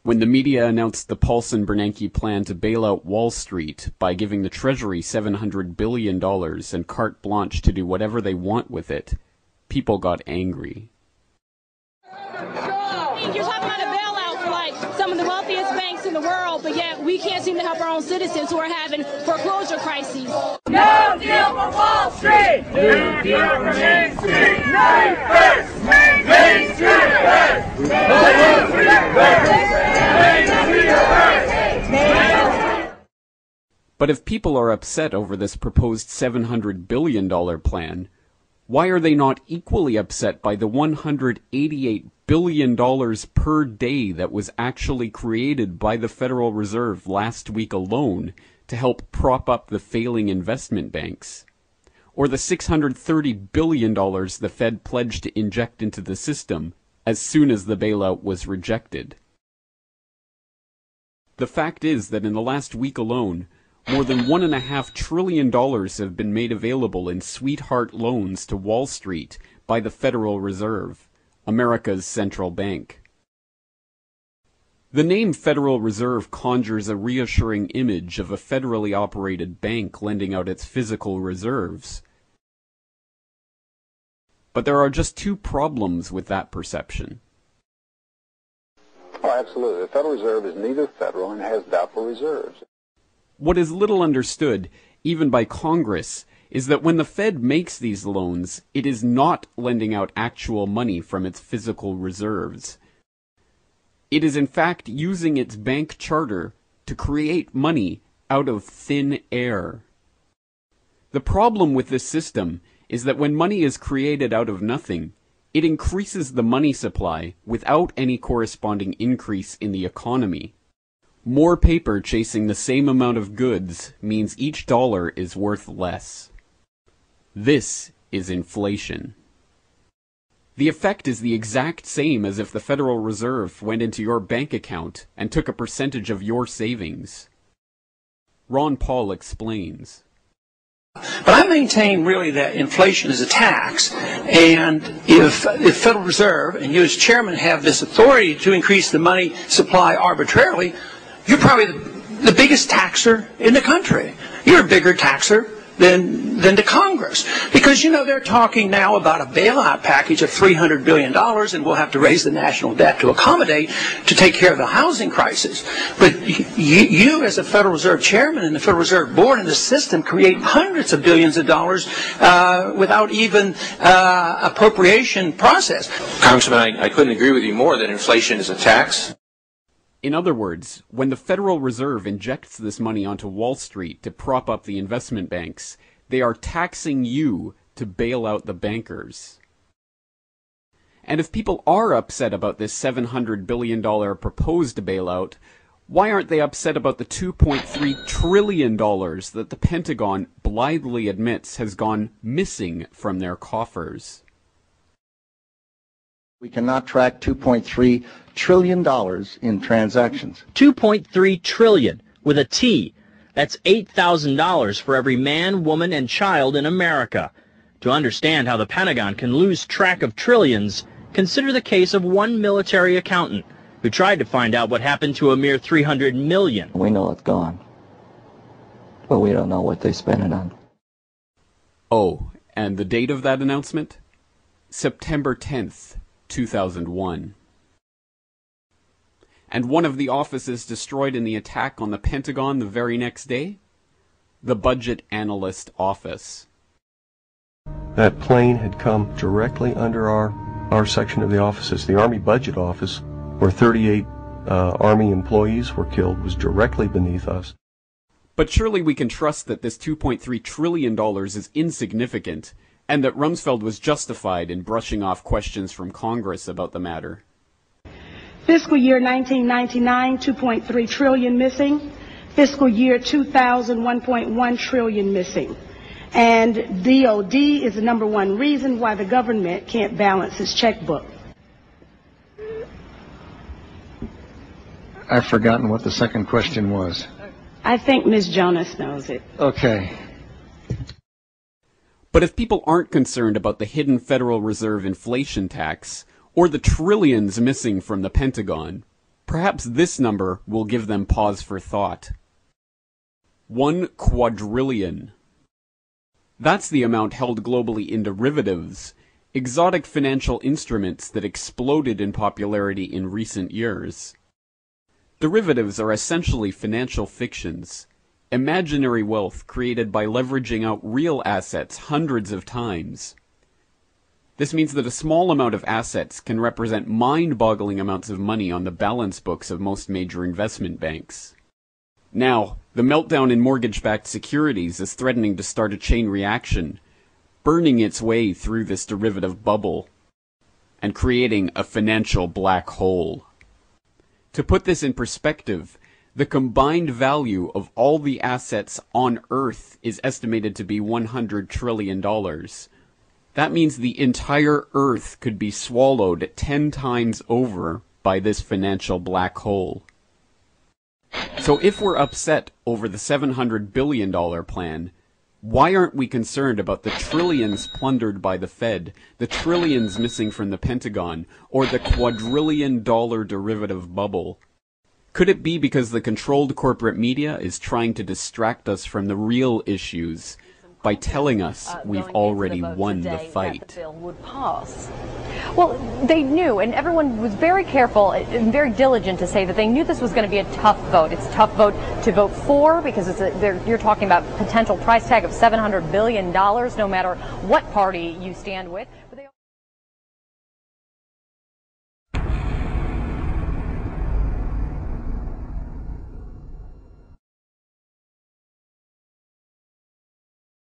When the media announced the Paulson-Bernanke plan to bail out Wall Street by giving the Treasury $700 billion and carte blanche to do whatever they want with it, people got angry. You're talking about a bailout for like some of the wealthiest banks in the world, but yet we can't seem to help our own citizens who are having foreclosure crises. No deal for Wall Street! No deal for Main Street! Main first! Main Street first! Main Street first! But if people are upset over this proposed $700 billion plan, why are they not equally upset by the $188 billion per day that was actually created by the Federal Reserve last week alone to help prop up the failing investment banks? Or the $630 billion the Fed pledged to inject into the system as soon as the bailout was rejected? The fact is that in the last week alone, more than $1.5 trillion have been made available in sweetheart loans to Wall Street by the Federal Reserve, America's central bank. The name Federal Reserve conjures a reassuring image of a federally operated bank lending out its physical reserves. But there are just two problems with that perception. Oh, absolutely. The Federal Reserve is neither federal and has doubtful reserves. What is little understood, even by Congress, is that when the Fed makes these loans, it is not lending out actual money from its physical reserves. It is in fact using its bank charter to create money out of thin air. The problem with this system is that when money is created out of nothing, it increases the money supply without any corresponding increase in the economy. More paper chasing the same amount of goods means each dollar is worth less. This is inflation. The effect is the exact same as if the Federal Reserve went into your bank account and took a percentage of your savings. Ron Paul explains. But I maintain really that inflation is a tax, and if the Federal Reserve and you as chairman have this authority to increase the money supply arbitrarily, you're probably the biggest taxer in the country. You're a bigger taxer than the Congress. Because, you know, they're talking now about a bailout package of $300 billion, and we'll have to raise the national debt to accommodate, to take care of the housing crisis. But you as a Federal Reserve chairman and the Federal Reserve Board and the system create hundreds of billions of dollars without even appropriation process. Congressman, I couldn't agree with you more that inflation is a tax. In other words, when the Federal Reserve injects this money onto Wall Street to prop up the investment banks, they are taxing you to bail out the bankers. And if people are upset about this $700 billion proposed bailout, why aren't they upset about the $2.3 trillion that the Pentagon blithely admits has gone missing from their coffers? We cannot track $2.3 trillion in transactions. $2.3 trillion with a T. That's $8,000 for every man, woman, and child in America. To understand how the Pentagon can lose track of trillions, consider the case of one military accountant who tried to find out what happened to a mere $300 million. We know it's gone, but we don't know what they spent it on. Oh, and the date of that announcement? September 10th. 2001. And one of the offices destroyed in the attack on the Pentagon the very next day? The Budget Analyst Office. That plane had come directly under our section of the offices. The Army Budget Office, where 38 Army employees were killed, was directly beneath us. But surely we can trust that this $2.3 trillion is insignificant, and that Rumsfeld was justified in brushing off questions from Congress about the matter. Fiscal year 1999, 2.3 trillion missing. Fiscal year 2000, 1.1 trillion missing. And DOD is the number one reason why the government can't balance its checkbook. I've forgotten what the second question was. I think Ms. Jonas knows it. Okay. But if people aren't concerned about the hidden Federal Reserve inflation tax, or the trillions missing from the Pentagon, Perhaps this number will give them pause for thought. 1 quadrillion. That's the amount held globally in derivatives, exotic financial instruments that exploded in popularity in recent years. Derivatives are essentially financial fictions, imaginary wealth created by leveraging out real assets hundreds of times. This means that a small amount of assets can represent mind-boggling amounts of money on the balance books of most major investment banks. Now, the meltdown in mortgage-backed securities is threatening to start a chain reaction, burning its way through this derivative bubble, and creating a financial black hole. To put this in perspective, the combined value of all the assets on Earth is estimated to be $100 trillion. That means the entire Earth could be swallowed 10 times over by this financial black hole. So if we're upset over the $700 billion plan, why aren't we concerned about the trillions plundered by the Fed, the trillions missing from the Pentagon, or the quadrillion-dollar derivative bubble? Could it be because the controlled corporate media is trying to distract us from the real issues by telling us we've already won the fight? That the bill would pass. Well, they knew, and everyone was very careful and very diligent to say that they knew this was going to be a tough vote. It's a tough vote to vote for because you're talking about potential price tag of $700 billion, no matter what party you stand with. But